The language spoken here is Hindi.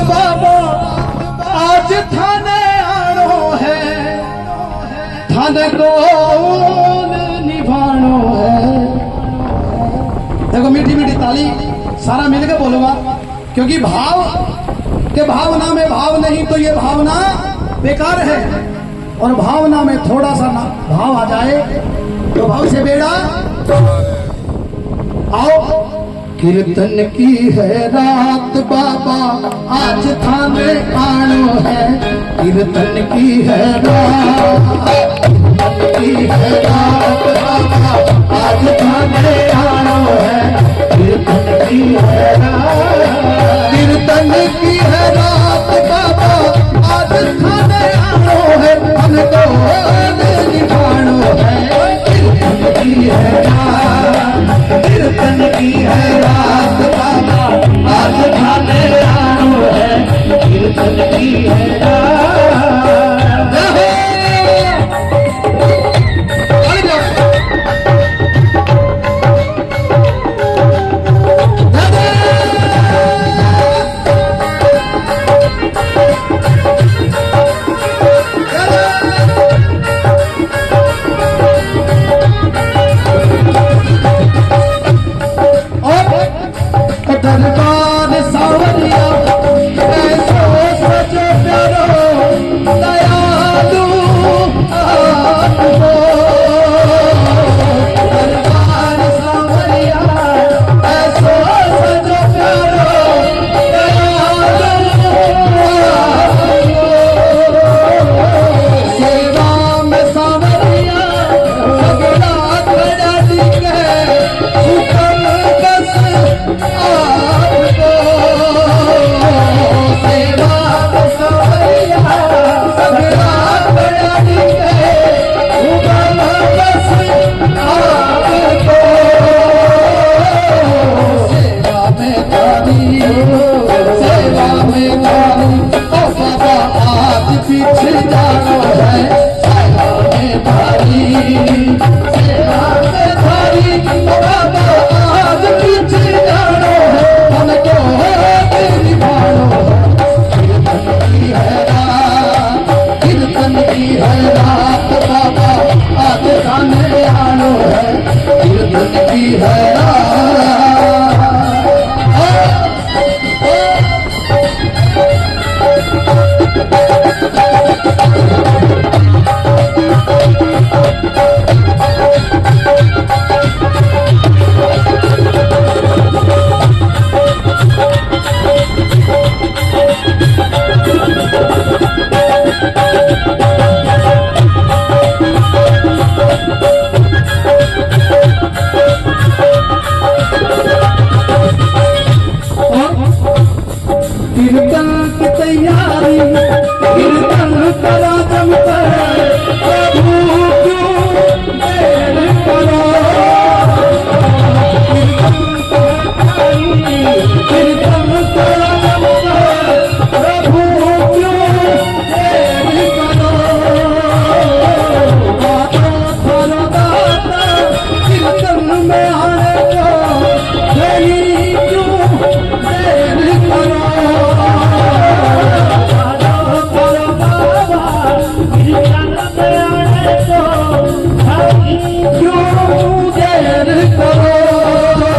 बाबा आज थाने आनो है, थाने कौन निभानो है। देखो मीठी मीठी ताली सारा मिलकर बोलूंगा, क्योंकि भाव के भावना में भाव नहीं तो ये भावना बेकार है, और भावना में थोड़ा सा भाव आ जाए तो भाव से बेड़ा। आओ कीर्तन की है रात बाबा आज थाने आनो है, कीर्तन की है रात, कीर्तन की है रात बाबा आज थाने आनो है, कीर्तन की है रात, कीर्तन की है रात बाबा आज थाने आनो है, हमको निभानो है, कीर्तन की है रात, कीर्तन की है रात बाबा आज थाने आनो है, कीर्तन की है रात। दरबार सावरिया ऐसो सजो प्यारो दयालु आपको, दरबार सावरिया ऐसो सजो प्यारो दयालु आपको, सेवा में सावरिया सगड़ा खड़ा दिखे हुक्म बस आपको, सेवा सावरिया सगड़ा खड़ा दिखे हुक्म बस आपको, सेवा में तारी, सेवा में तारी, ओ बाबा आज पीछे जाना है, सेवा में तारी, सेवा में तारी, ओ बाबा आज पीछे जाना है, हमको निभानो है, कीर्तन की है रात, कीर्तन की है रात बाबा आज थाने आनो है, कीर्तन की है रात। कीर्तन की तैयारी कीर्तन करा जमकर, प्रभु क्यों देर करो, कीर्तन की तैयारी